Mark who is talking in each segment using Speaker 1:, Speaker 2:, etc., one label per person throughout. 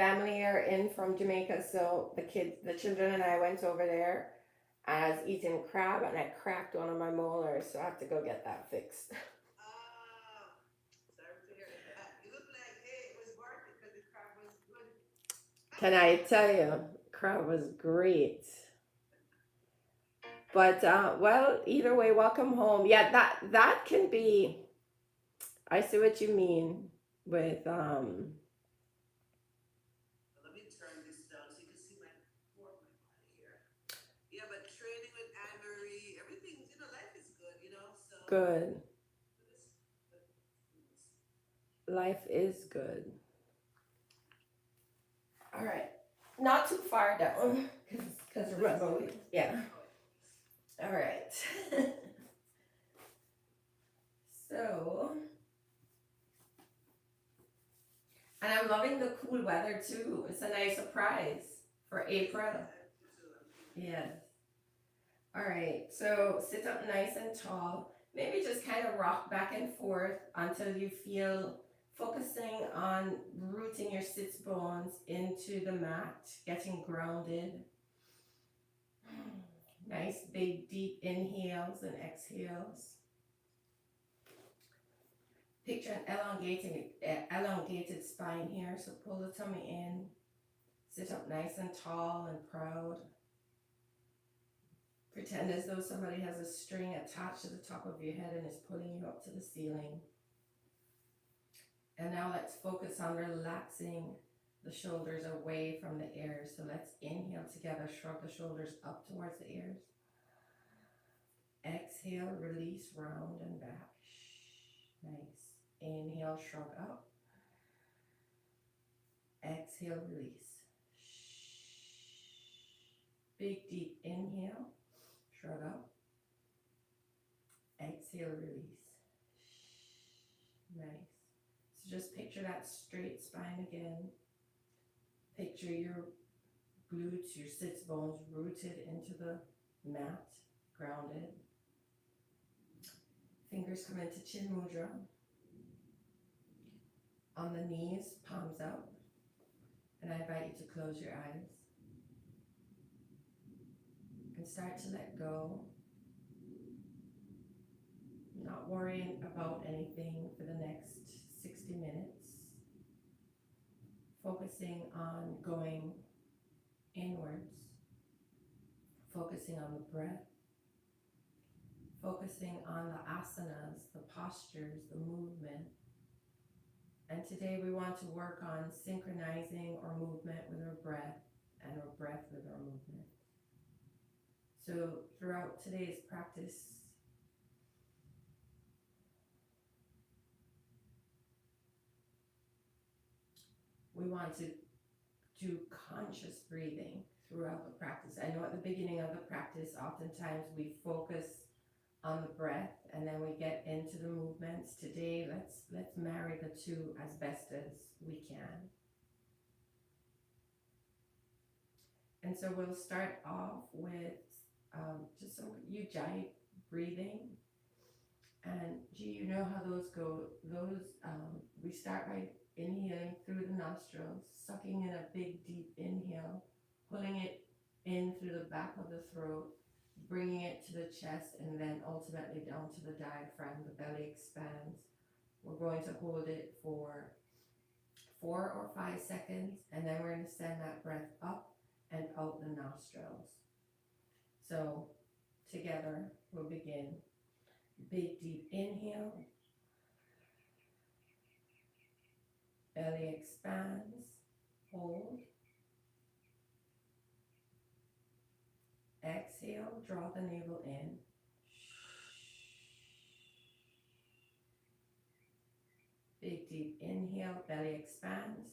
Speaker 1: family are in from Jamaica, so the children and I went over there. I was eating crab and I cracked one of my molars, so I have to go get that fixed.
Speaker 2: Ah, sorry to hear that. You look like, hey, it was worth it because the crab was good.
Speaker 1: Can I tell you, crab was great. But well, either way, welcome home. Yeah, that can be. I see what you mean with
Speaker 2: Well, let me turn this down so you can see my my body here. Yeah, but training with Anne Marie, everything's, life is good, so
Speaker 1: good.
Speaker 2: this, this.
Speaker 1: Life is good. All right, not too far down, because
Speaker 2: That's
Speaker 1: remember we
Speaker 2: okay.
Speaker 1: yeah.
Speaker 2: Oh,
Speaker 1: All right. So, and I'm loving the cool weather too. It's a nice surprise for April.
Speaker 2: yeah, I do too. I'm feeling it.
Speaker 1: Yes. All right. So sit up nice and tall. Maybe just kind of rock back and forth until you feel focusing on rooting your sits bones into the mat, getting grounded. Nice big deep inhales and exhales. Picture an elongated spine here. So pull the tummy in. Sit up nice and tall and proud. Pretend as though somebody has a string attached to the top of your head and is pulling you up to the ceiling. And now let's focus on relaxing the shoulders away from the ears. So let's inhale together, shrug the shoulders up towards the ears. Exhale, release, round and back. Nice. Inhale, shrug up. Exhale, release. Big deep inhale, shrug up. Exhale, release. Nice. So just picture that straight spine again. Picture your glutes, your sits bones rooted into the mat, grounded. Fingers come into chin mudra. On the knees, palms out. And I invite you to close your eyes and start to let go. Not worrying about anything for the next 60 minutes. Focusing on going inwards. Focusing on the breath. Focusing on the asanas, the postures, the movement. And today we want to work on synchronizing our movement with our breath and our breath with our movement. So throughout today's practice, we want to do conscious breathing throughout the practice. I know at the beginning of the practice, oftentimes we focus on the breath and then we get into the movements. Today, let's marry the two as best as we can. And so we'll start off with just some ujjayi breathing. And you know how those go. We start by inhaling through the nostrils, sucking in a big deep inhale, pulling it in through the back of the throat, bringing it to the chest, and then ultimately down to the diaphragm. The belly expands. We're going to hold it for 4 or 5 seconds, and then we're going to send that breath up and out the nostrils. So together we'll begin. Big deep inhale, belly expands, hold. Exhale, draw the navel in. Big deep inhale, belly expands.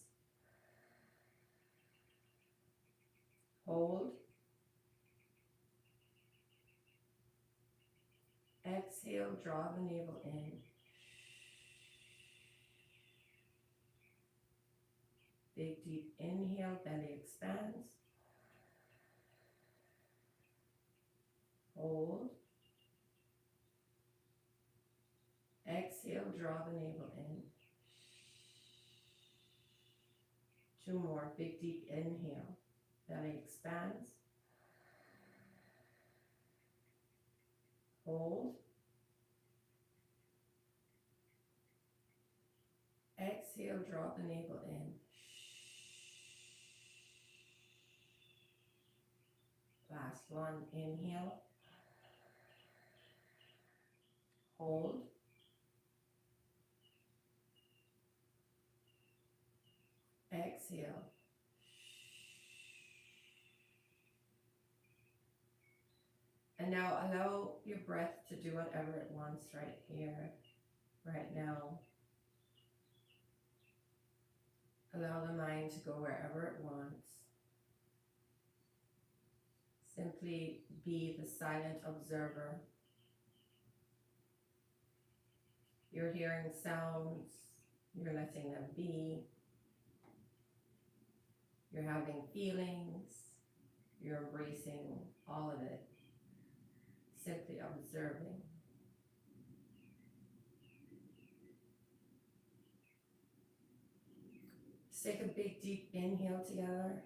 Speaker 1: Hold. Exhale, draw the navel in. Big deep inhale, belly expands. Hold. Exhale, draw the navel in. 2 more. Big deep inhale. Belly expands. Hold. Exhale, draw the navel in. Last one, inhale. Hold. Exhale. And now allow your breath to do whatever it wants right here, right now. Allow the mind to go wherever it wants. Simply be the silent observer. You're hearing sounds, you're letting them be. You're having feelings, you're embracing all of it. Simply observing. Just take a big deep inhale together.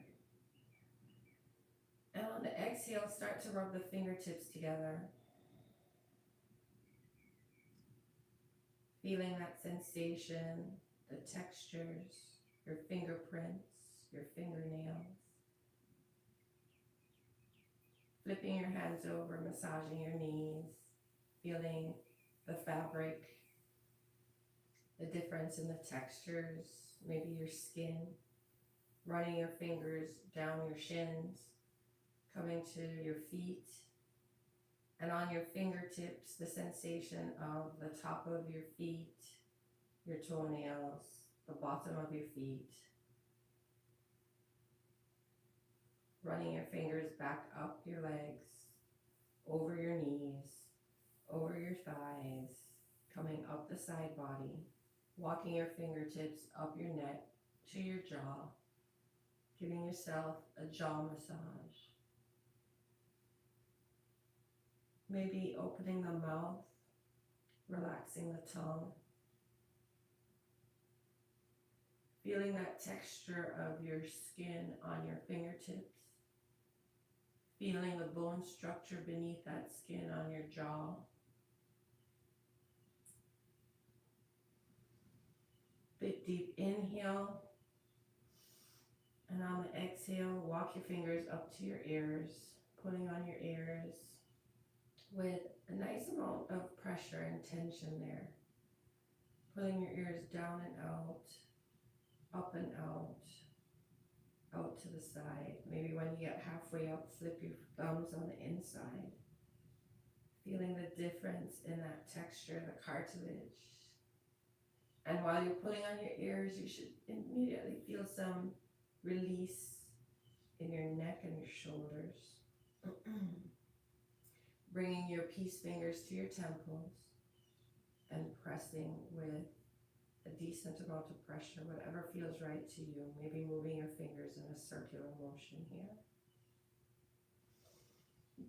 Speaker 1: And on the exhale, start to rub the fingertips together. Feeling that sensation, the textures, your fingerprints, your fingernails. Flipping your hands over, massaging your knees, feeling the fabric, the difference in the textures, maybe your skin, running your fingers down your shins, coming to your feet, and on your fingertips, the sensation of the top of your feet, your toenails, the bottom of your feet. Running your fingers back up your legs, over your knees, over your thighs, coming up the side body, walking your fingertips up your neck to your jaw, giving yourself a jaw massage. Maybe opening the mouth, relaxing the tongue. Feeling that texture of your skin on your fingertips. Feeling the bone structure beneath that skin on your jaw. Big deep inhale. And on the exhale, walk your fingers up to your ears, pulling on your ears with a nice amount of pressure and tension there. Pulling your ears down and out, up and out, out to the side. Maybe when you get halfway up, flip your thumbs on the inside. Feeling the difference in that texture, the cartilage. And while you're pulling on your ears, you should immediately feel some release in your neck and your shoulders. Bringing your peace fingers to your temples and pressing with a decent amount of pressure, whatever feels right to you. Maybe moving your fingers in a circular motion here.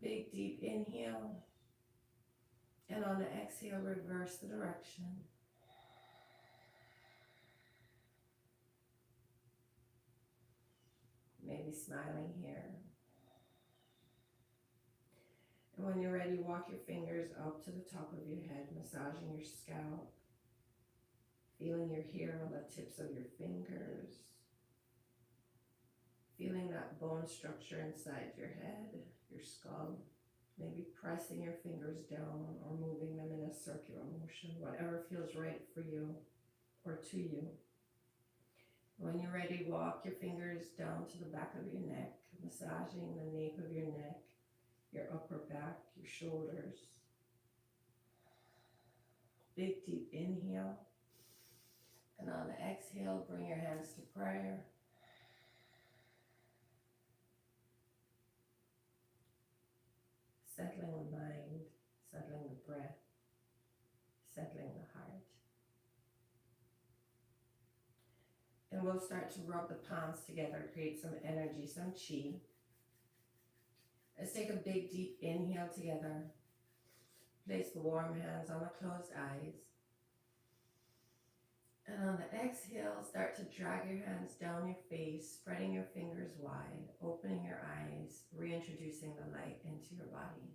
Speaker 1: Big deep inhale. And on the exhale, reverse the direction. Maybe smiling here. And when you're ready, walk your fingers up to the top of your head, massaging your scalp. Feeling your hair on the tips of your fingers. Feeling that bone structure inside your head, your skull. Maybe pressing your fingers down or moving them in a circular motion, whatever feels right for you or to you. When you're ready, walk your fingers down to the back of your neck, massaging the nape of your neck, your upper back, your shoulders. Big deep inhale. And on the exhale, bring your hands to prayer. Settling the mind, settling the breath, settling the heart. And we'll start to rub the palms together, create some energy, some chi. Let's take a big deep inhale together. Place the warm hands on the closed eyes. And on the exhale, start to drag your hands down your face, spreading your fingers wide, opening your eyes, reintroducing the light into your body.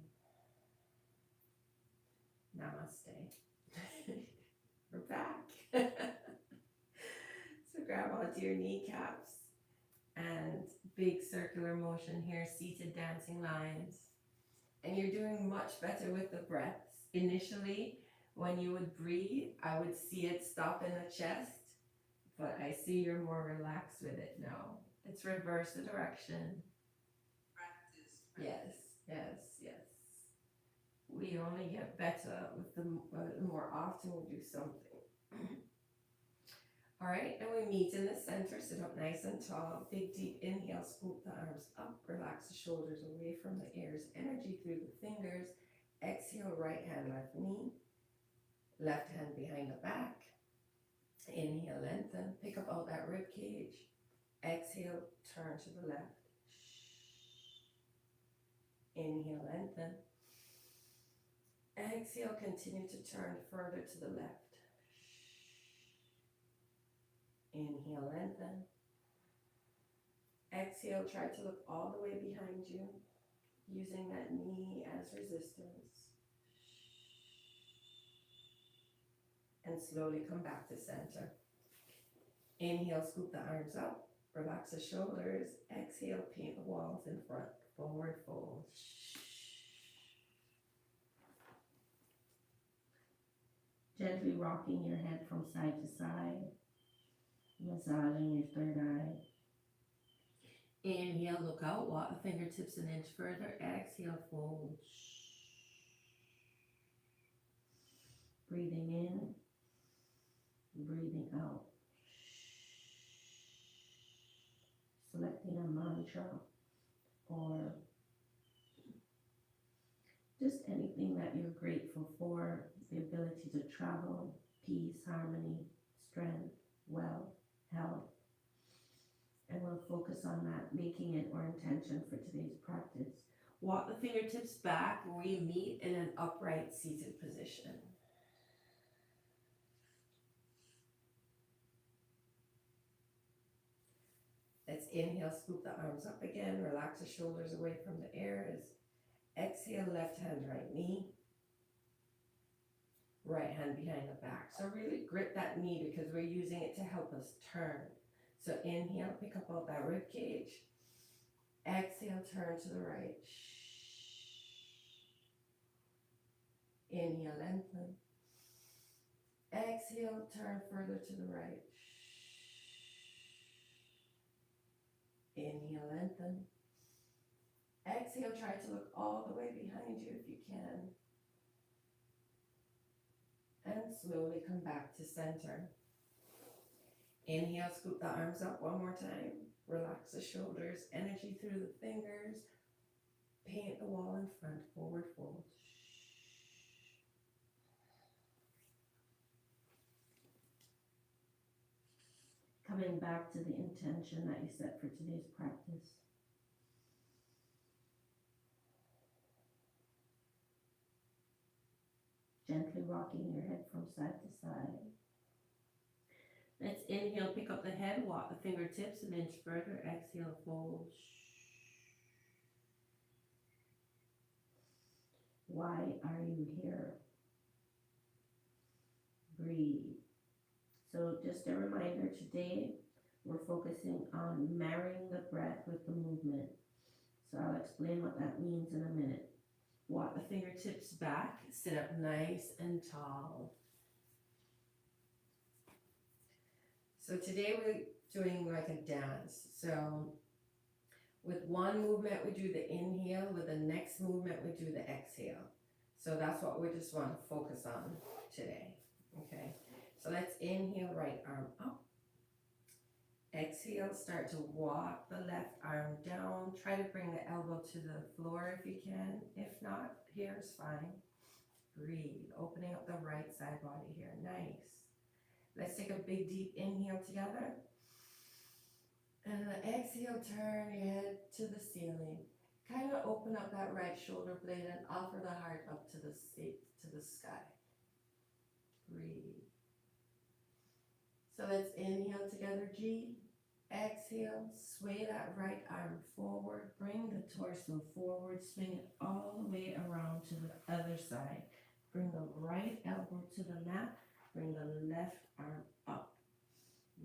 Speaker 1: Namaste. We're back. So grab onto your kneecaps and big circular motion here, seated dancing lines. And you're doing much better with the breaths. Initially, when you would breathe, I would see it stop in the chest, but I see you're more relaxed with it now. It's reverse the direction.
Speaker 2: Practice.
Speaker 1: Yes, yes, yes. We only get better with the more often we do something. All right, and we meet in the center, sit up nice and tall. Big deep inhale, scoop the arms up, relax the shoulders away from the ears, energy through the fingers. Exhale, right hand, left knee, left hand behind the back. Inhale, lengthen, pick up out that rib cage. Exhale, turn to the left. Inhale, lengthen. Exhale, continue to turn further to the left. Inhale, lengthen. Exhale, try to look all the way behind you, using that knee as resistance. And slowly come back to center. Inhale, scoop the arms up, relax the shoulders. Exhale, paint the walls in front, forward fold. Gently rocking your head from side to side, massaging your third eye. Inhale, look out, walk the fingertips an inch further. Exhale, fold. Breathing in, breathing out. Selecting a mantra or just anything that you're grateful for, the ability to travel, peace, harmony, strength, wealth, health. And we'll focus on that, making it our intention for today's practice. Walk the fingertips back, we meet in an upright seated position. Let's inhale, scoop the arms up again, relax the shoulders away from the ears. Exhale, left hand, right knee. Right hand behind the back. So really grip that knee because we're using it to help us turn. So inhale, pick up out that rib cage. Exhale, turn to the right. Inhale, lengthen. Exhale, turn further to the right. Inhale, lengthen. Exhale, try to look all the way behind you if you can. And slowly come back to center. Inhale, scoop the arms up one more time. Relax the shoulders, energy through the fingers. Paint the wall in front, forward fold. Coming back to the intention that you set for today's practice. Gently rocking your head from side to side. Let's inhale, pick up the head, walk the fingertips an inch further. Exhale, fold. Why are you here? Breathe. So just a reminder, today we're focusing on marrying the breath with the movement. So I'll explain what that means in a minute. Walk the fingertips back, sit up nice and tall. So today we're doing like a dance. So with one movement we do the inhale, with the next movement we do the exhale. So that's what we just want to focus on today. Okay, so let's inhale, right arm up. Exhale, start to walk the left arm down. Try to bring the elbow to the floor if you can. If not, here's fine. Breathe, opening up the right side body here. Nice. Let's take a big deep inhale together. And the exhale, turn your head to the ceiling. Kind of open up that right shoulder blade and offer the heart up to the sky. Breathe. So let's inhale together, G. Exhale, sway that right arm forward, bring the torso forward, swing it all the way around to the other side. Bring the right elbow to the mat, bring the left arm up.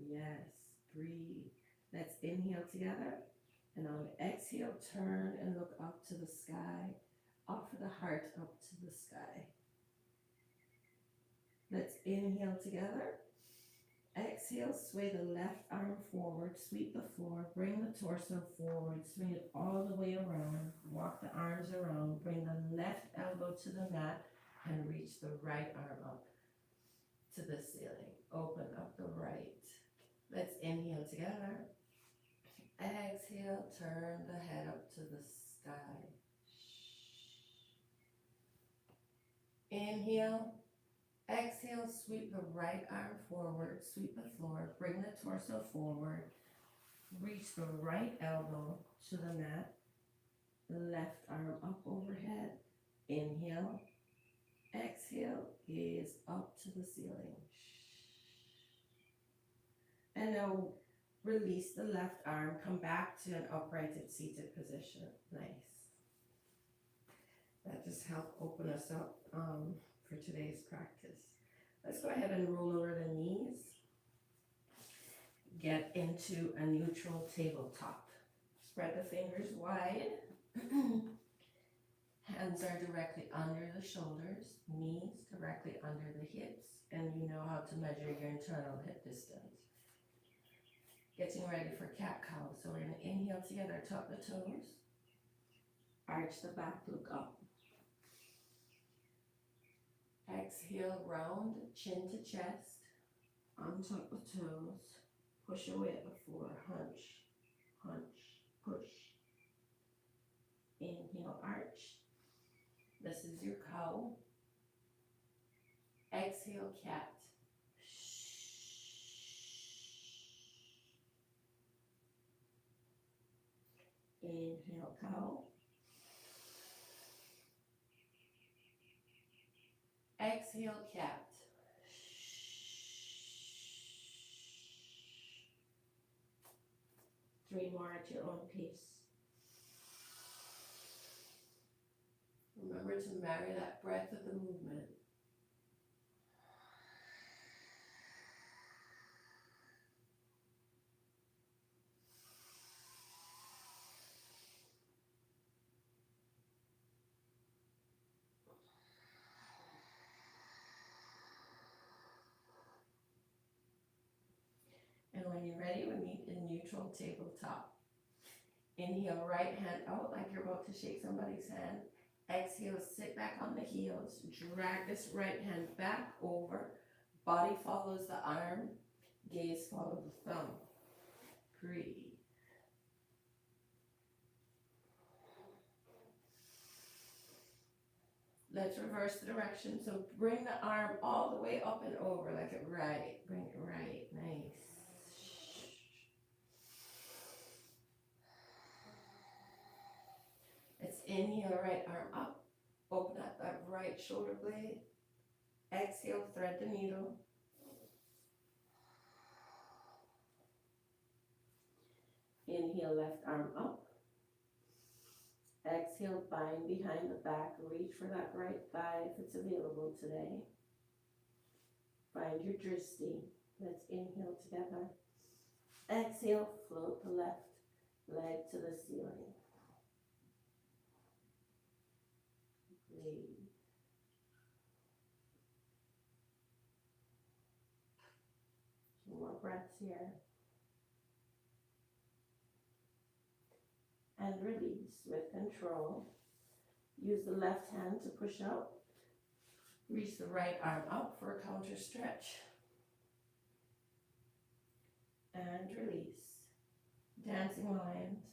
Speaker 1: Yes, breathe. Let's inhale together, and on the exhale, turn and look up to the sky. Offer the heart up to the sky. Let's inhale together. Exhale, sway the left arm forward, sweep the floor, bring the torso forward, swing it all the way around, walk the arms around, bring the left elbow to the mat, and reach the right arm up to the ceiling. Open up the right. Let's inhale together. Exhale, turn the head up to the sky. Inhale. Exhale, sweep the right arm forward, sweep the floor, bring the torso forward, reach the right elbow to the mat, left arm up overhead. Inhale. Exhale, gaze up to the ceiling. And now release the left arm, come back to an uprighted seated position. Nice. That just helped open us up for today's practice. Let's go ahead and roll over the knees. Get into a neutral tabletop. Spread the fingers wide. Hands are directly under the shoulders, knees directly under the hips, and you know how to measure your internal hip distance. Getting ready for cat-cow. So we're going to inhale together, tuck the toes, arch the back, look up. Exhale, round, chin to chest, untop the toes, push away at the floor, hunch, hunch, push. Inhale, arch. This is your cow. Exhale, cat. Inhale, cow. Exhale, cat. Three more at your own pace. Remember to marry that breath with the movement. And when you're ready, we meet in neutral tabletop. Inhale, right hand out like you're about to shake somebody's hand. Exhale, sit back on the heels. Drag this right hand back over. Body follows the arm. Gaze follows the thumb. Breathe. Let's reverse the direction. So bring the arm all the way up and over like it right. Bring it right. Nice. Let's inhale, right arm up. Open up that right shoulder blade. Exhale, thread the needle. Inhale, left arm up. Exhale, bind behind the back. Reach for that right thigh if it's available today. Find your drishti. Let's inhale together. Exhale, float the left leg to the ceiling. Breathe. Two more breaths here. And release with control. Use the left hand to push up. Reach the right arm up for a counter stretch. And release. Dancing lions.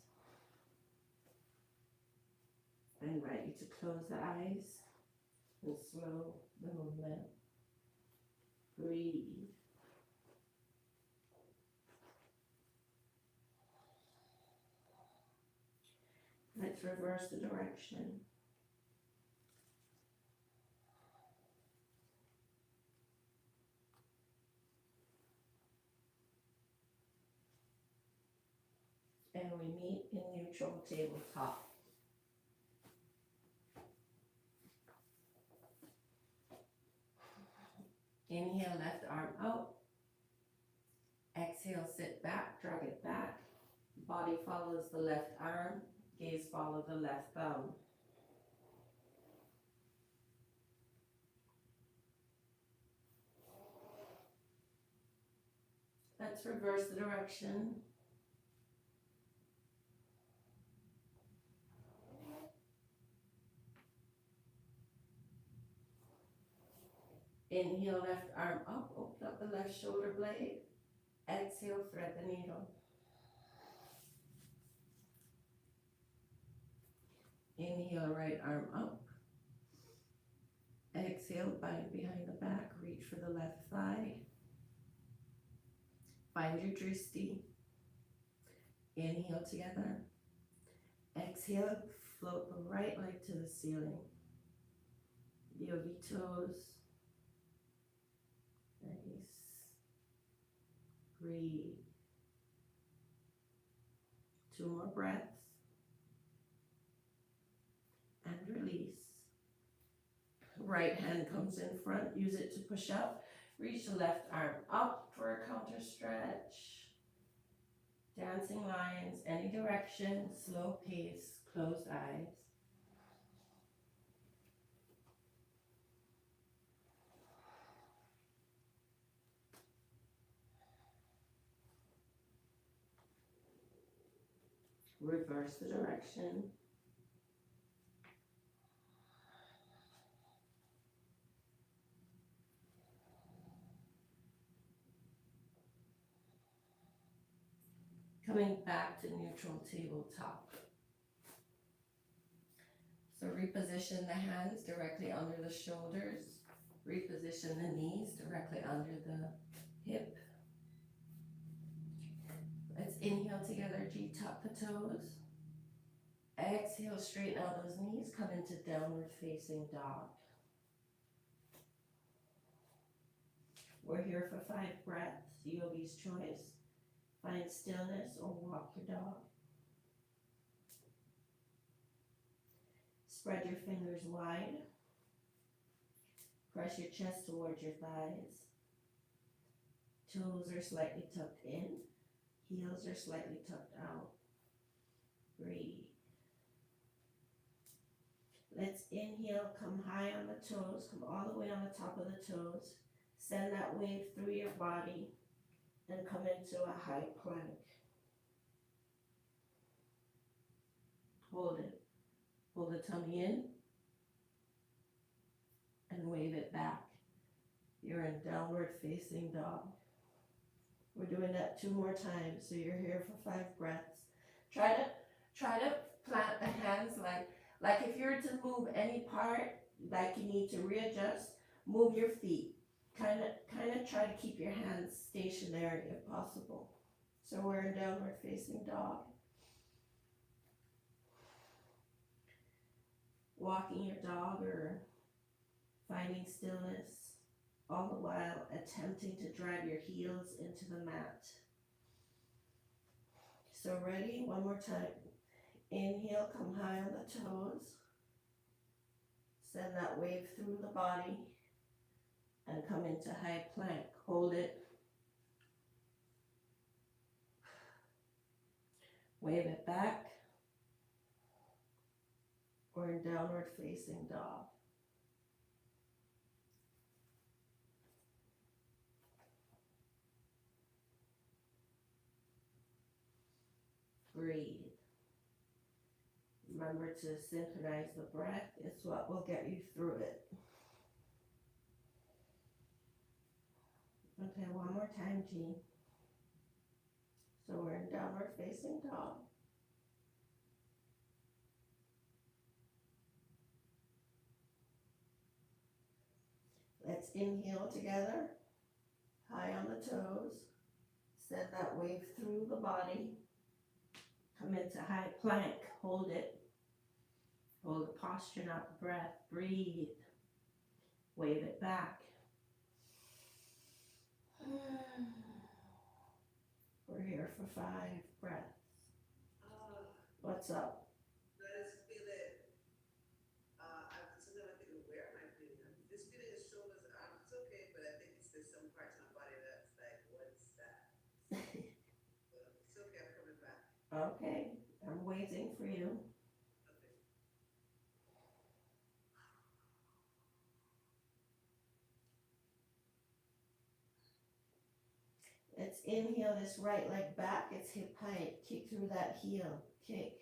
Speaker 1: I invite you to close the eyes and slow the movement. Breathe. Let's reverse the direction. neutral tabletop. Inhale, left arm out. Exhale, sit back, drag it back. Body follows the left arm, gaze follow the left thumb. Let's reverse the direction. Inhale, left arm up, open up the left shoulder blade. Exhale, thread the needle. Inhale, right arm up. Exhale, bind behind the back, reach for the left thigh. Find your drishti. Inhale together. Exhale, float the right leg to the ceiling. Yogi toes. Nice. Breathe. 2 more breaths. And release. Right hand comes in front, use it to push up. Reach the left arm up for a counter stretch. Dancing lines, any direction, slow pace, closed eyes. Reverse the direction. Coming back to neutral tabletop. So reposition the hands directly under the shoulders. Reposition the knees directly under the hip. Let's inhale together, G, tuck the toes. Exhale, straighten out those knees, come into downward facing dog. We're here for 5 breaths, yogi's choice. Find stillness or walk your dog. Spread your fingers wide. Press your chest towards your thighs. Toes are slightly tucked in. Heels are slightly tucked out. Breathe. Let's inhale, come high on the toes, come all the way on the top of the toes. Send that wave through your body and come into a high plank. Hold it. Hold the tummy in and wave it back. You're in downward facing dog. We're doing that 2 more times, so you're here for 5 breaths. Try to plant the hands like if you're to move any part, like you need to readjust, move your feet. Kind of try to keep your hands stationary if possible. So we're in downward facing dog. Walking your dog or finding stillness, all the while attempting to drive your heels into the mat. So ready? 1 more time. Inhale, come high on the toes. Send that wave through the body and come into high plank. Hold it. Wave it back. Or in downward facing dog. Breathe. Remember to synchronize the breath. It's what will get you through it. Okay, 1 more time, G. So we're in downward facing dog. Let's inhale together. High on the toes. Send that wave through the body. Come into high plank. Hold it. Hold the posture, not the breath. Breathe. Wave it back. We're here for 5 breaths. What's What's up?
Speaker 2: No, I just feel it. Sometimes I think, where am I feeling? This feeling is shoulders and arms. It's okay, but I think there's some parts of my body that's like, what's that? So it's okay. I'm coming back.
Speaker 1: Okay, I'm waiting for you.
Speaker 2: Okay.
Speaker 1: Let's inhale this right leg back. It's hip height. Kick through that heel. Kick.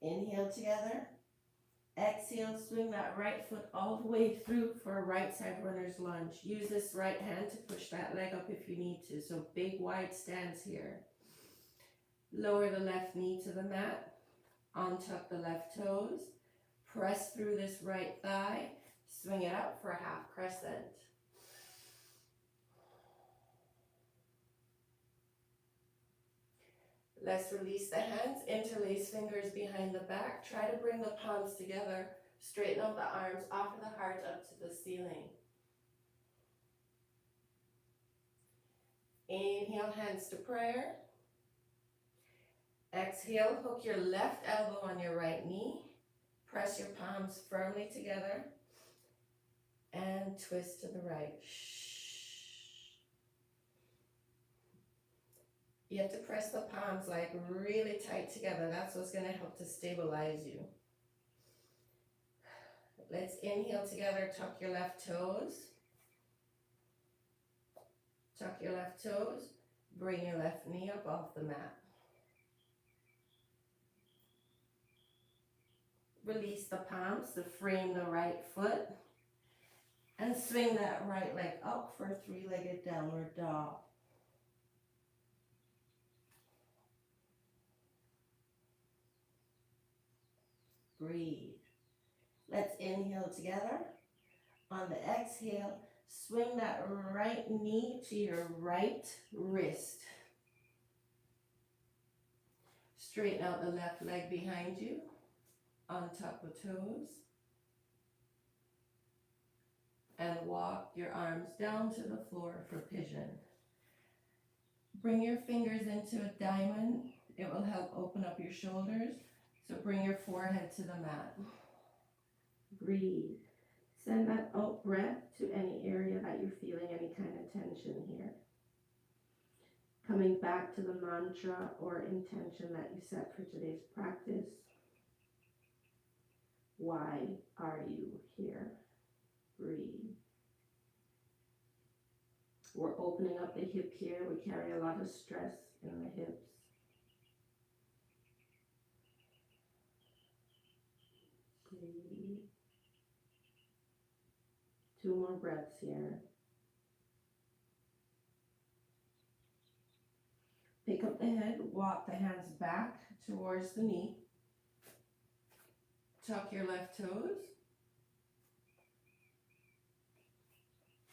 Speaker 1: Inhale together. Exhale, swing that right foot all the way through for a right side runner's lunge. Use this right hand to push that leg up if you need to. So big wide stance here. Lower the left knee to the mat. Untuck the left toes. Press through this right thigh. Swing it up for a half crescent. Let's release the hands, interlace fingers behind the back. Try to bring the palms together. Straighten out the arms, offer the heart up to the ceiling. Inhale, hands to prayer. Exhale, hook your left elbow on your right knee. Press your palms firmly together. And twist to the right. You have to press the palms like really tight together. That's what's going to help to stabilize you. Let's inhale together, tuck your left toes. Tuck your left toes. Bring your left knee up off the mat. Release the palms to frame the right foot. And swing that right leg up for a three-legged downward dog. Breathe. Let's inhale together. On the exhale, swing that right knee to your right wrist. Straighten out the left leg behind you. Untuck the toes. And walk your arms down to the floor for pigeon. Bring your fingers into a diamond. It will help open up your shoulders. So bring your forehead to the mat. Breathe. Send that out breath to any area that you're feeling any kind of tension here. Coming back to the mantra or intention that you set for today's practice. Why are you here? Breathe. We're opening up the hip here. We carry a lot of stress in the hips. Breathe. 2 more breaths here. Pick up the head, walk the hands back towards the knee. Tuck your left toes.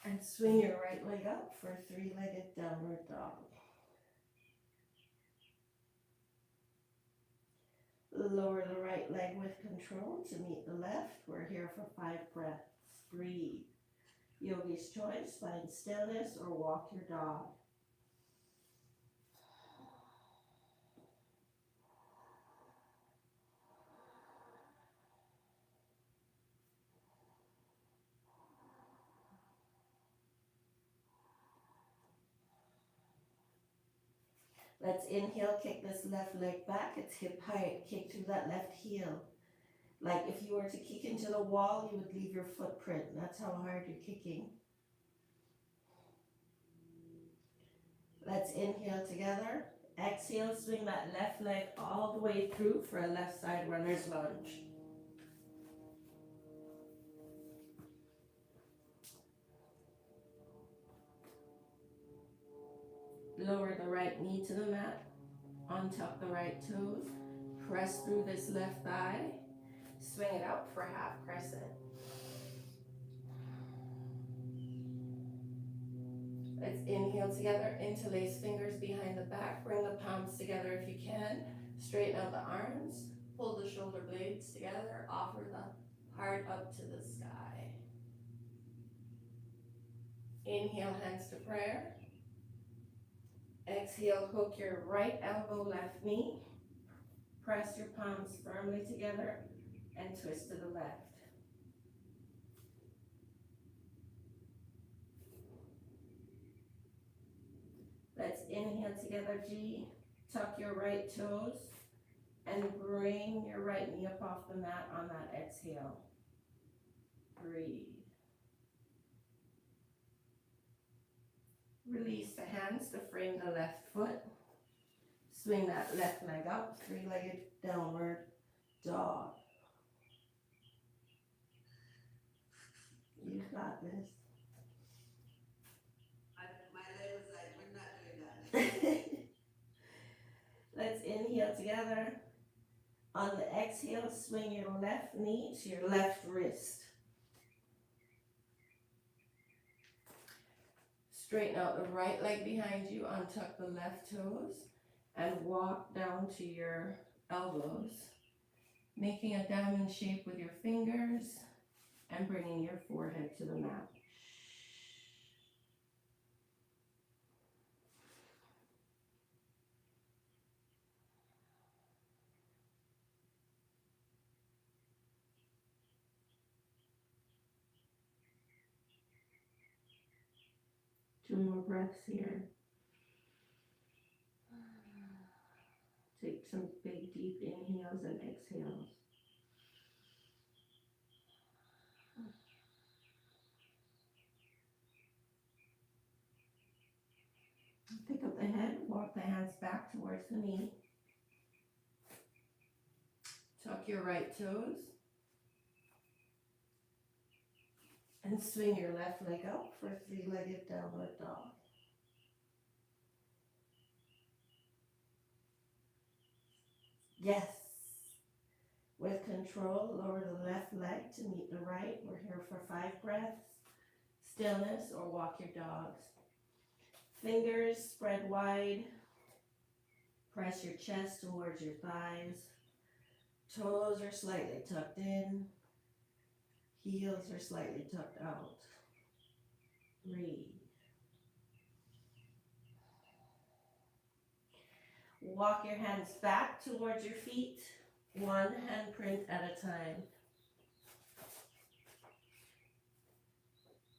Speaker 1: And swing your right leg up for a three-legged downward dog. Lower the right leg with control to meet the left. We're here for 5 breaths. Breathe. Yogi's choice, find stillness or walk your dog. Let's inhale, kick this left leg back. It's hip height. Kick through that left heel. Like if you were to kick into the wall, you would leave your footprint. That's how hard you're kicking. Let's inhale together. Exhale, swing that left leg all the way through for a left side runner's lunge. Lower the right knee to the mat. Untuck the right toes. Press through this left thigh. Swing it out for half crescent. Let's inhale together, interlace fingers behind the back, bring the palms together if you can, straighten out the arms, pull the shoulder blades together, offer the heart up to the sky. Inhale, hands to prayer. Exhale, hook your right elbow, left knee. Press your palms firmly together and twist to the left. Let's inhale together, G. Tuck your right toes and bring your right knee up off the mat on that exhale. Breathe. Release the hands to frame the left foot. Swing that left leg up, three-legged downward dog. You got this.
Speaker 2: My leg was like, we're not doing that.
Speaker 1: Let's inhale together. On the exhale, swing your left knee to your left wrist. Straighten out the right leg behind you, untuck the left toes, and walk down to your elbows, making a diamond shape with your fingers and bringing your forehead to the mat. 2 more breaths here. Take some big deep inhales and exhales. Pick up the head, walk the hands back towards the knee. Tuck your right toes. And swing your left leg out for a three-legged downward dog. Yes. With control, lower the left leg to meet the right. We're here for 5 breaths. Stillness or walk your dogs. Fingers spread wide. Press your chest towards your thighs. Toes are slightly tucked in. Heels are slightly tucked out. Breathe. Walk your hands back towards your feet, one handprint at a time.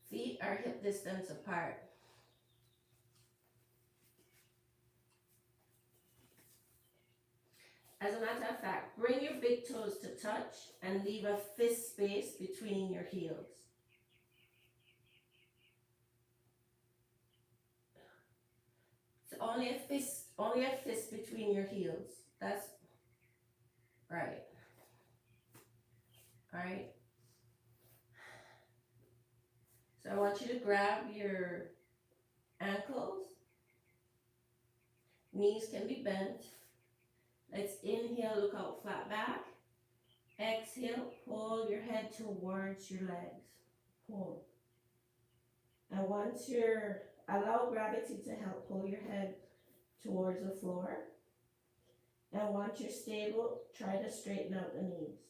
Speaker 1: Feet are hip distance apart. As a matter of fact, bring your big toes to touch and leave a fist space between your heels. So only a fist between your heels. That's right. All right. So I want you to grab your ankles. Knees can be bent. Let's inhale, look out flat back. Exhale, pull your head towards your legs. Pull. And once you're, allow gravity to help pull your head towards the floor. And once you're stable, try to straighten out the knees.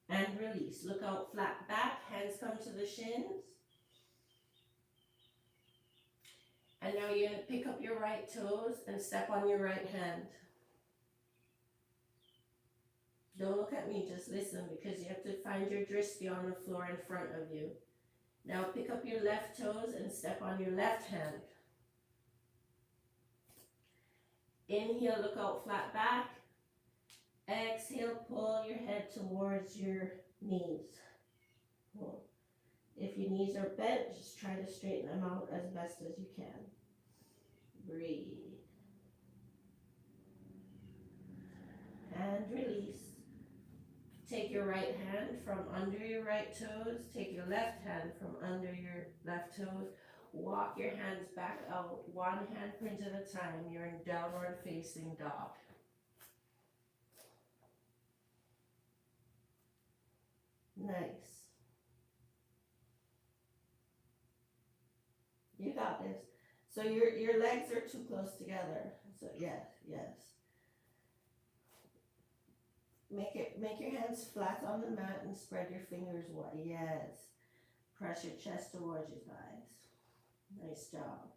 Speaker 1: And release. Look out flat back, hands come to the shins. And now you're going to pick up your right toes and step on your right hand. Don't look at me, just listen, because you have to find your drishti on the floor in front of you. Now pick up your left toes and step on your left hand. Inhale, look out flat back. Exhale, pull your head towards your knees. Pull. If your knees are bent, just try to straighten them out as best as you can. Breathe. And release. Take your right hand from under your right toes. Take your left hand from under your left toes. Walk your hands back out, one handprint at a time. You're in downward facing dog. Nice. You got this. So your legs are too close together. So yes.
Speaker 3: Make your hands flat on the mat and spread your fingers wide. Yes. Press your chest towards you guys. Nice job.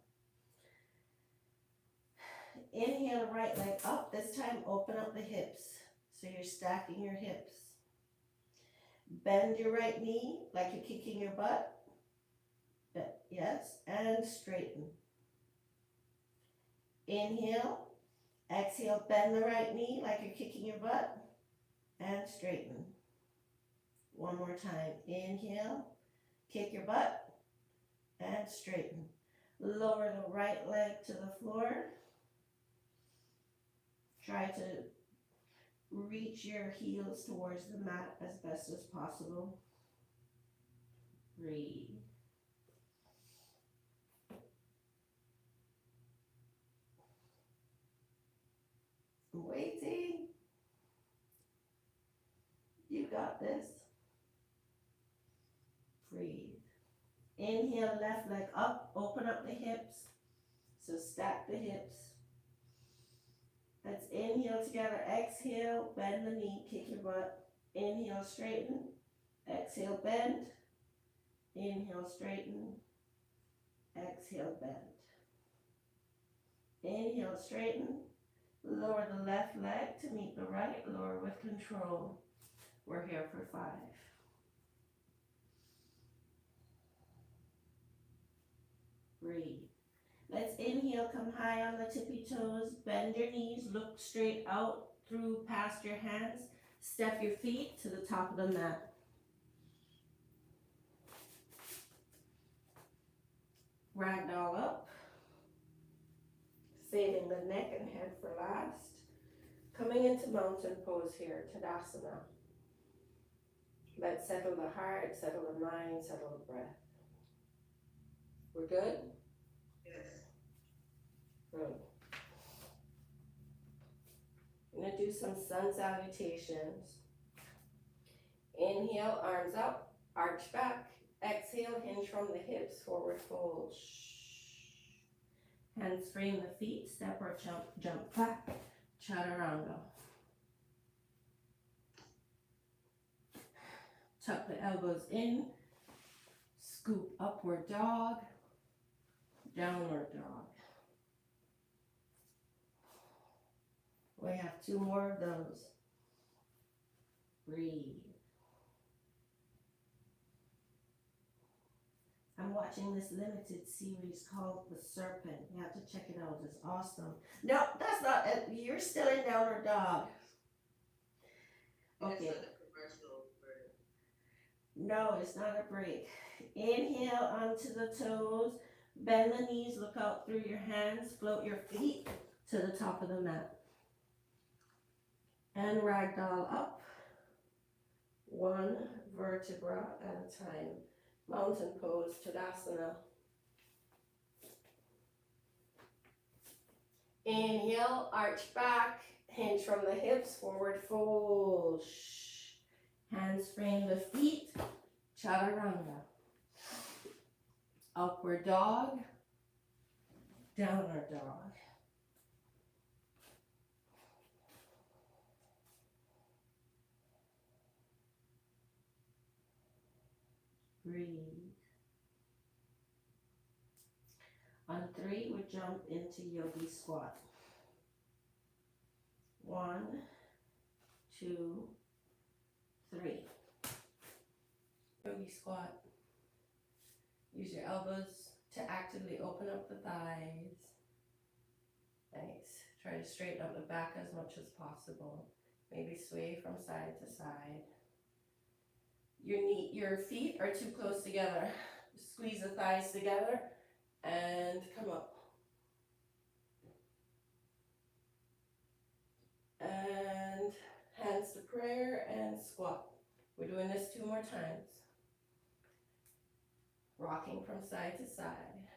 Speaker 3: Inhale, right leg up. This time, open up the hips. So you're stacking your hips. Bend your right knee like you're kicking your butt. Yes, and straighten. Inhale. Exhale, bend the right knee like you're kicking your butt. And straighten. One more time. Inhale. Kick your butt. And straighten. Lower the right leg to the floor. Try to reach your heels towards the mat as best as possible. Breathe. I'm waiting. You got this. Breathe. Inhale, left leg up, open up the hips. So stack the hips. Let's inhale together, exhale, bend the knee, kick your butt. Inhale, straighten. Exhale, bend. Inhale, straighten. Exhale, bend. Inhale, straighten. Lower the left leg to meet the right. Lower with control. We're here for 5. Breathe. Let's inhale, come high on the tippy toes. Bend your knees, look straight out through past your hands. Step your feet to the top of the mat. Ragdoll up. Saving the neck and head for last. Coming into mountain pose here, Tadasana. Let's settle the heart, settle the mind, settle the breath. We're good?
Speaker 2: Yes.
Speaker 3: Good. I'm going to do some sun salutations. Inhale, arms up, arch back. Exhale, hinge from the hips, forward fold. Hands frame the feet, step or jump back. Chaturanga. Tuck the elbows in. Scoop upward dog. Downward dog. We have 2 more of those. Breathe. I'm watching this limited series called The Serpent. You have to check it out. It's awesome. No, that's not it. You're still in downward dog. Okay.
Speaker 2: It's not a commercial for...
Speaker 3: No, it's not a break. Inhale onto the toes. Bend the knees. Look out through your hands. Float your feet to the top of the mat. And ragdoll up. 1 vertebra at a time. Mountain pose, Tadasana. Inhale, arch back, hinge from the hips, forward fold. Hands frame the feet, Chaturanga. Upward dog, downward dog. Breathe. On 3, we jump into yogi squat. 1, 2, 3. Yogi squat. Use your elbows to actively open up the thighs. Nice. Try to straighten up the back as much as possible. Maybe sway from side to side. Your feet are too close together. Squeeze the thighs together and come up. And hands to prayer and squat. We're doing this 2 more times. Rocking from side to side.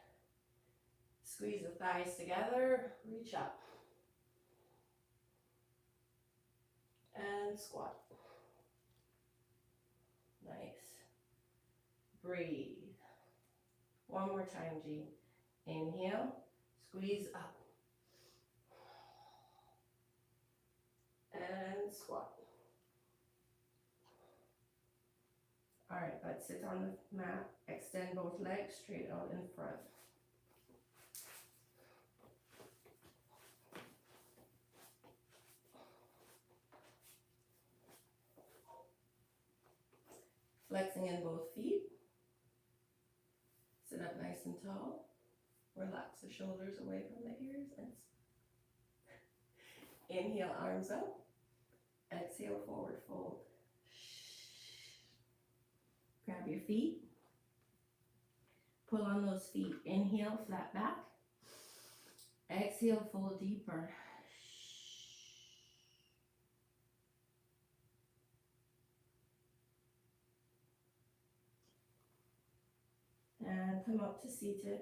Speaker 3: Squeeze the thighs together, reach up. And squat. Nice. Breathe. 1 more time, G. Inhale, squeeze up. And squat.
Speaker 1: Alright, let's sit on the mat, extend both legs straight out in front. Flexing in both feet. Sit up nice and tall. Relax the shoulders away from the ears. And inhale, arms up. Exhale, forward fold. Grab your feet. Pull on those feet. Inhale, flat back. Exhale, fold deeper. And come up to seated.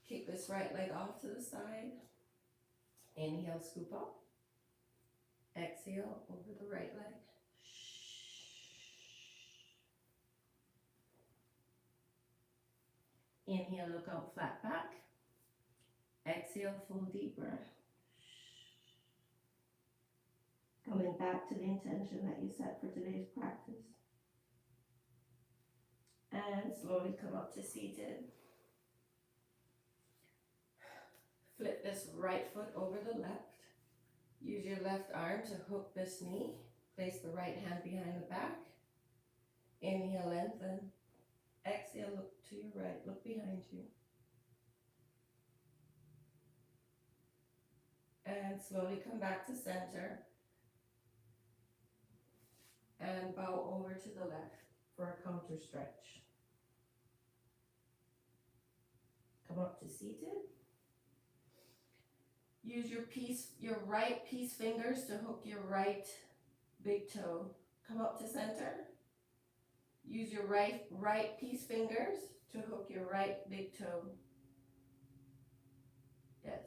Speaker 1: Kick this right leg off to the side. Inhale, scoop up. Exhale, over the right leg. Inhale, look out, flat back. Exhale, fold deeper. Coming back to the intention that you set for today's practice. And slowly come up to seated. Flip this right foot over the left. Use your left arm to hook this knee. Place the right hand behind the back. Inhale, lengthen. Exhale, look to your right, look behind you. And slowly come back to center. And bow over to the left for a counter stretch. Come up to seated. Use your right peace fingers to hook your right big toe. Come up to center. Use your right peace fingers to hook your right big toe. Yes.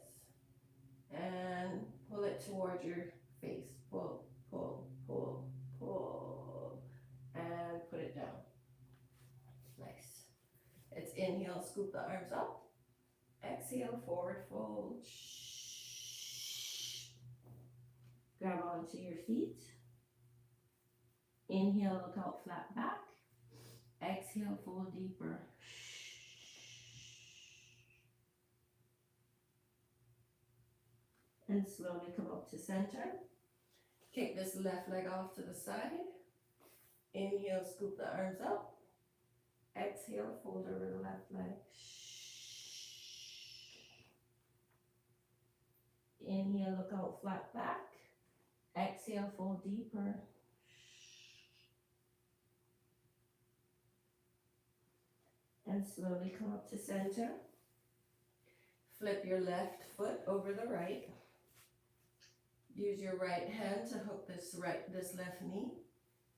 Speaker 1: And pull it toward your face. Pull, pull, pull, pull. And put it down. Nice. It's inhale, scoop the arms up. Exhale, forward fold. Grab onto your feet. Inhale, look out, flat back. Exhale, fold deeper. And slowly come up to center. Kick this left leg off to the side. Inhale, scoop the arms up. Exhale, fold over the left leg. Inhale, look out, flat back. Exhale, fold deeper. And slowly come up to center. Flip your left foot over the right. Use your right hand to hook this left knee.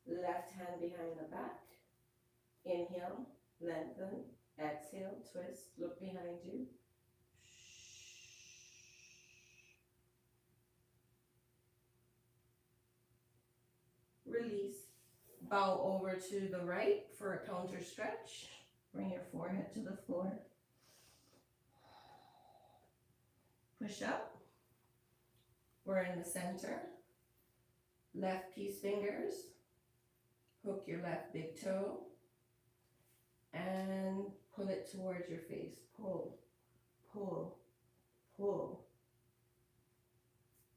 Speaker 1: Left hand behind the back. Inhale, lengthen. Exhale, twist, look behind you. Release. Bow over to the right for a counter stretch. Bring your forehead to the floor. Push up. We're in the center. Left peace fingers. Hook your left big toe. And pull it towards your face. Pull, pull, pull.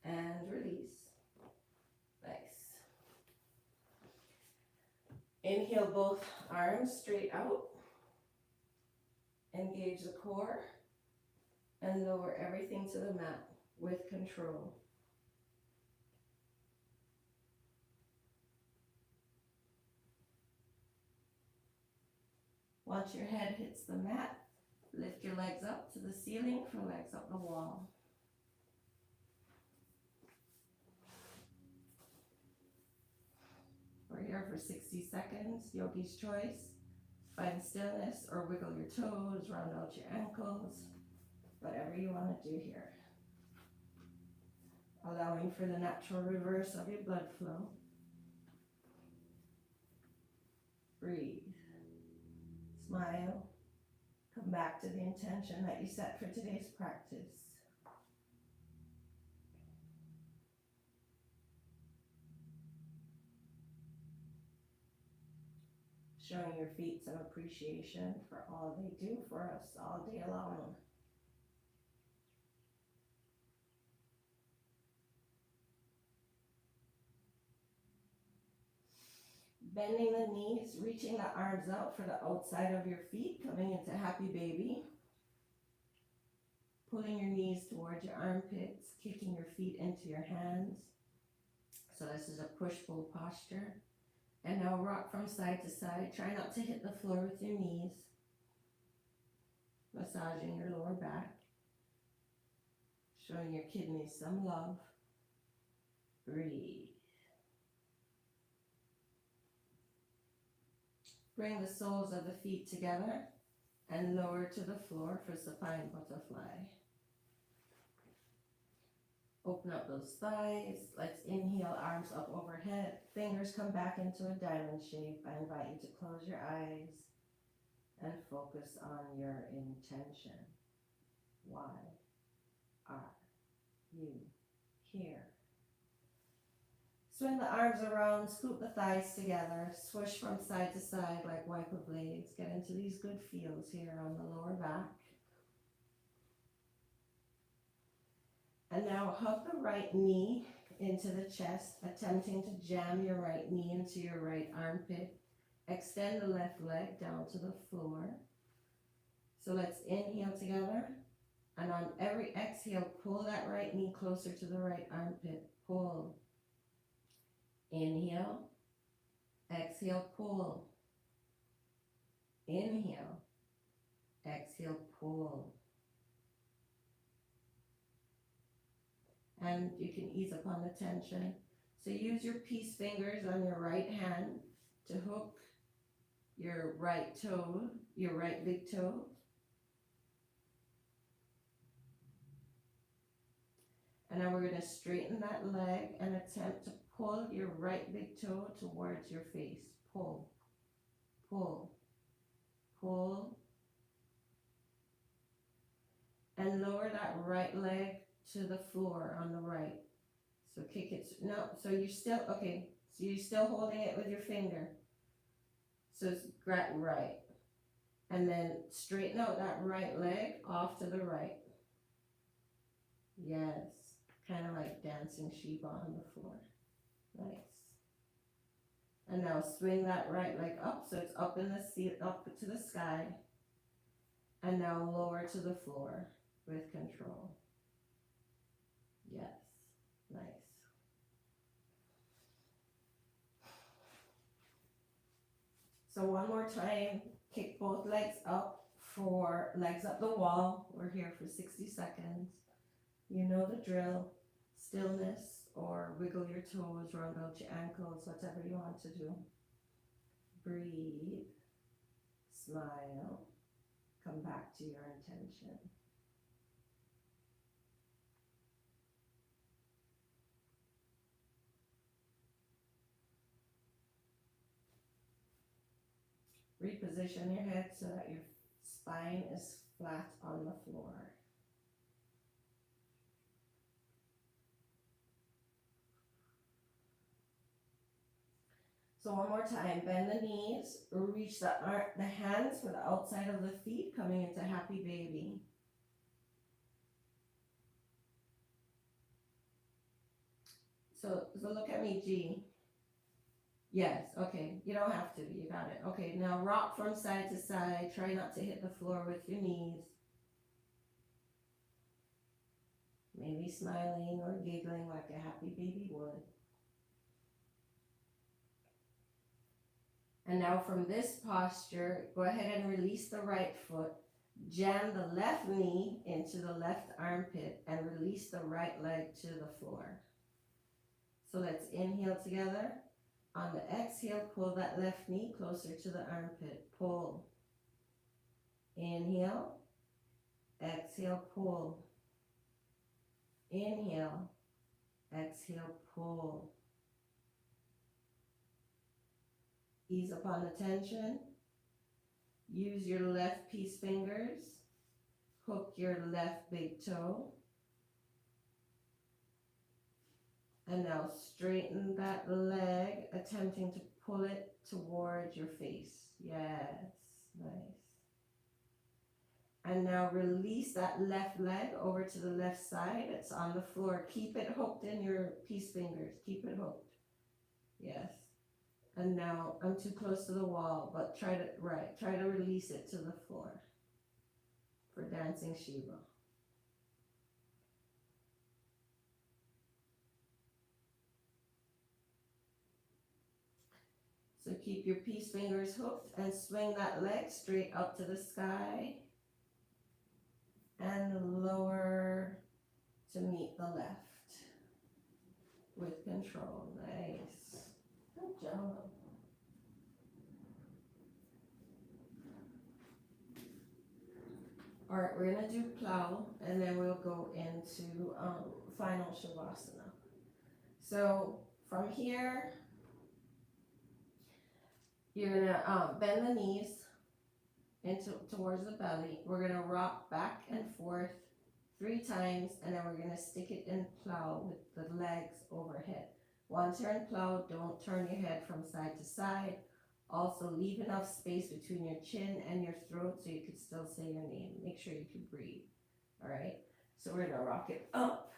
Speaker 1: And release. Nice. Inhale both arms straight out. Engage the core. And lower everything to the mat with control. Once your head hits the mat, lift your legs up to the ceiling for legs up the wall. We're here for 60 seconds, yogi's choice. Find stillness or wiggle your toes, round out your ankles, whatever you want to do here. Allowing for the natural reverse of your blood flow. Breathe. Smile. Come back to the intention that you set for today's practice.
Speaker 3: Showing your feet some appreciation for all they do for us all day long. Bending the knees, reaching the arms out for the outside of your feet, coming into happy baby. Pulling your knees towards your armpits, kicking your feet into your hands. So this is a push-pull posture. And now rock from side to side. Try not to hit the floor with your knees. Massaging your lower back. Showing your kidneys some love. Breathe. Bring the soles of the feet together and lower to the floor for supine butterfly. Open up those thighs. Let's inhale, arms up overhead. Fingers come back into a diamond shape. I invite you to close your eyes and focus on your intention. Why are you here? Swing the arms around, scoop the thighs together, swish from side to side like wiper blades. Get into these good feels here on the lower back. And now hug the right knee into the chest, attempting to jam your right knee into your right armpit. Extend the left leg down to the floor. So let's inhale together. And on every exhale, pull that right knee closer to the right armpit. Pull. Inhale. Exhale, pull. Inhale. Exhale, pull. And you can ease up on the tension. So use your peace fingers on your right hand to hook your right toe, your right big toe. And now we're going to straighten that leg and attempt to pull your right big toe towards your face. Pull, pull, pull. And lower that right leg to the floor on the right. So kick it, no, so you're still, okay, so you're still holding it with your finger. So it's right. And then straighten out that right leg off to the right. Yes, kind of like dancing sheep on the floor. Nice. And now swing that right leg up, so it's up in the seat, up to the sky. And now lower to the floor with control. Yes, nice. So one more time, kick both legs up for legs up the wall. We're here for 60 seconds. You know the drill. Stillness or wiggle your toes, round out your ankles, whatever you want to do. Breathe, smile, come back to your intention. Reposition your head so that your spine is flat on the floor. So one more time, bend the knees, reach the hands for the outside of the feet, coming into happy baby. So look at me, G. Yes, okay, you don't have to, you got it. Okay, now rock from side to side, try not to hit the floor with your knees. Maybe smiling or giggling like a happy baby would. And now from this posture, go ahead and release the right foot. Jam the left knee into the left armpit and release the right leg to the floor. So let's inhale together. On the exhale, pull that left knee closer to the armpit. Pull. Inhale. Exhale, pull. Inhale. Exhale, pull. Ease upon the tension. Use your left peace fingers. Hook your left big toe. And now straighten that leg, attempting to pull it towards your face. Yes, nice. And now release that left leg over to the left side. It's on the floor. Keep it hooked in your peace fingers. Keep it hooked. Yes. And now I'm too close to the wall, but try to release it to the floor for dancing Shiva. So keep your peace fingers hooked and swing that leg straight up to the sky and lower to meet the left with control. Nice. Good job. All right, we're gonna do plow and then we'll go into final shavasana. So from here, you're gonna bend the knees into towards the belly. We're gonna rock back and forth 3 times, and then we're gonna stick it in plow with the legs overhead. Once you're in plow, don't turn your head from side to side. Also, leave enough space between your chin and your throat so you can still say your name. Make sure you can breathe. All right. So we're gonna rock it up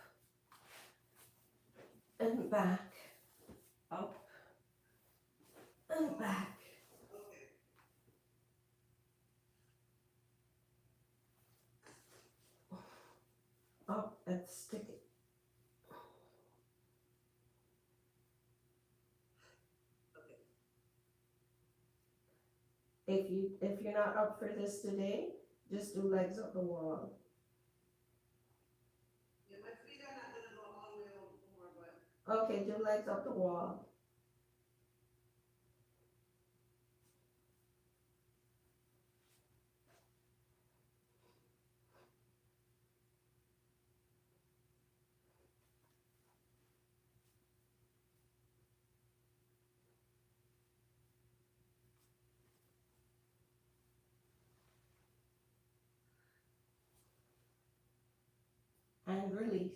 Speaker 3: and back, up and back. Up and stick it. If you're not up for this today, just do legs up the wall.
Speaker 2: Yeah, my feet are not gonna go all the way over, but
Speaker 3: Okay, do legs up the wall. And release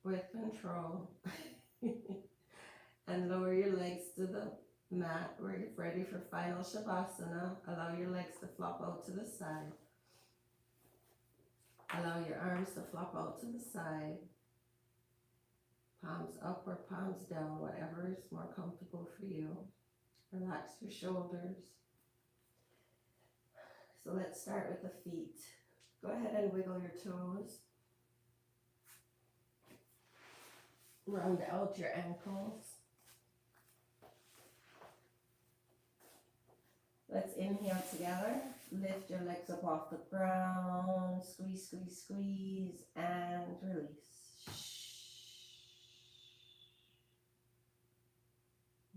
Speaker 3: with control. And lower your legs to the mat. We're ready for final shavasana. Allow your legs to flop out to the side. Allow your arms to flop out to the side. Palms up or palms down, whatever is more comfortable for you. Relax your shoulders. So let's start with the feet. Go ahead and wiggle your toes. Round out your ankles. Let's inhale together. Lift your legs up off the ground. Squeeze, squeeze, squeeze, and release.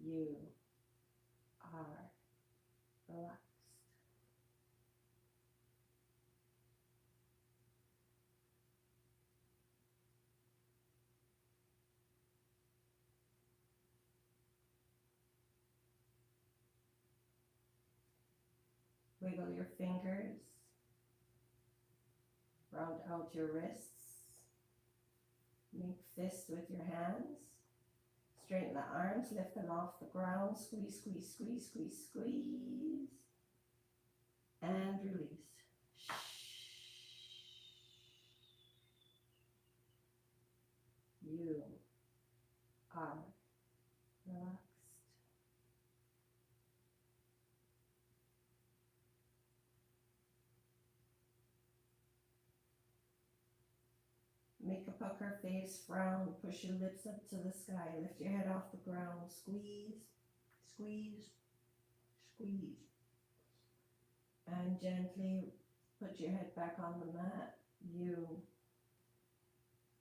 Speaker 3: You are relaxed. Wiggle your fingers. Round out your wrists. Make fists with your hands. Straighten the arms, lift them off the ground. Squeeze, squeeze, squeeze, squeeze, squeeze. And release. You are relaxed. Make a pucker face, frown, push your lips up to the sky, lift your head off the ground, squeeze, squeeze, squeeze. And gently put your head back on the mat. You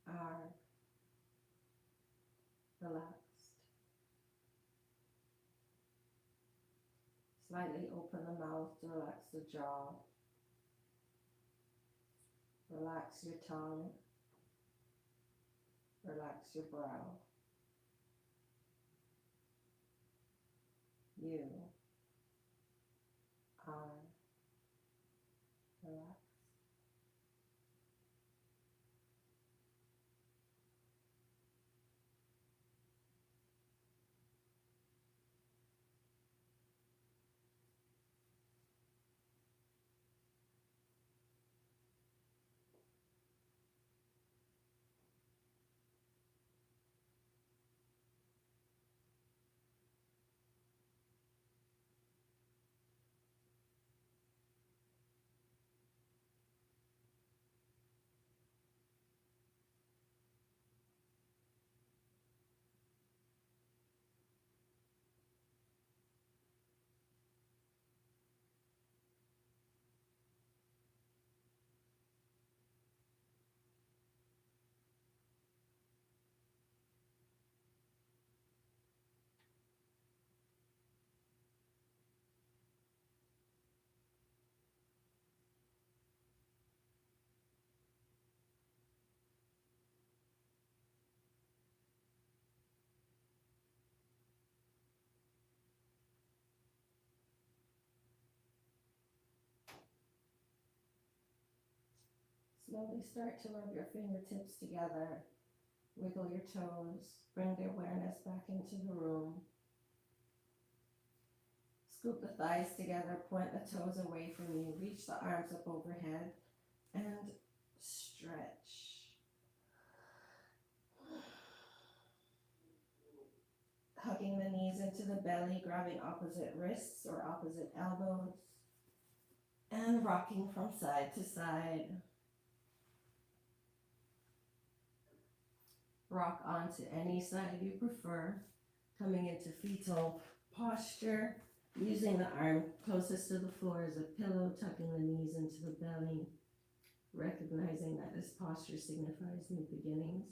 Speaker 3: are relaxed. Slightly open the mouth to relax the jaw. Relax your tongue. Relax your brow. You are relaxed. Slowly start to rub your fingertips together. Wiggle your toes. Bring the awareness back into the room. Scoop the thighs together. Point the toes away from you. Reach the arms up overhead. And stretch. Hugging the knees into the belly. Grabbing opposite wrists or opposite elbows. And rocking from side to side. Rock onto any side you prefer. Coming into fetal posture. Using the arm closest to the floor as a pillow. Tucking the knees into the belly. Recognizing that this posture signifies new beginnings.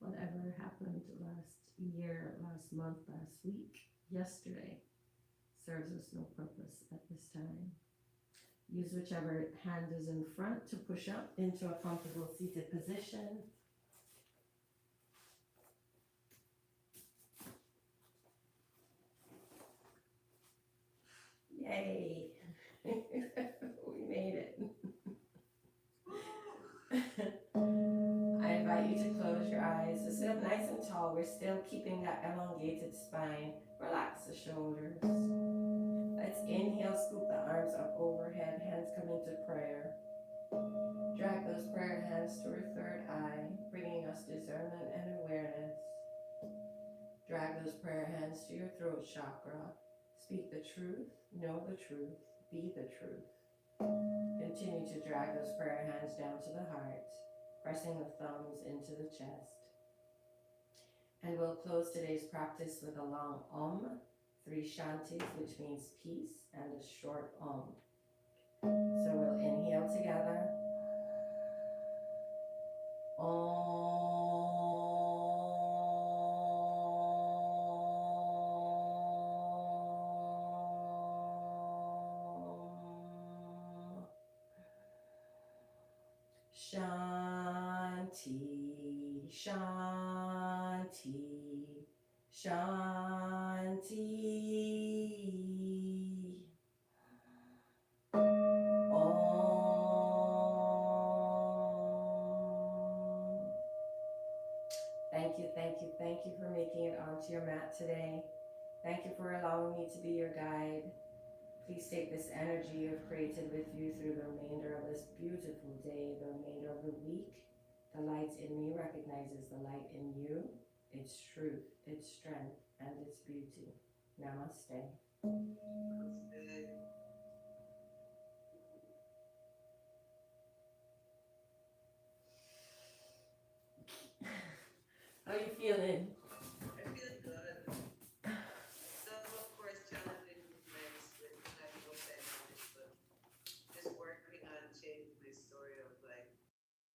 Speaker 3: Whatever happened last year, last month, last week, yesterday, serves us no purpose at this time. Use whichever hand is in front to push up into a comfortable seated position. Yay! We made it. I invite you to close your eyes. So sit up nice and tall. We're still keeping that elongated spine. Relax the shoulders. Let's inhale, scoop the arms up overhead, hands come into prayer. Drag those prayer hands to our third eye, bringing us discernment and awareness. Drag those prayer hands to your throat chakra. Speak the truth, know the truth, be the truth. Continue to drag those prayer hands down to the heart, pressing the thumbs into the chest. And we'll close today's practice with a long 3 shantis, which means peace, and a short So we'll inhale together. Shanti, Shanti, Shanti. Thank you for making it onto your mat today. Thank you for allowing me to be your guide. Please take this energy you've created with you through the remainder of this beautiful day, the remainder of the week. The light in me recognizes the light in you, its truth, its strength, and its beauty. Namaste. How are you feeling?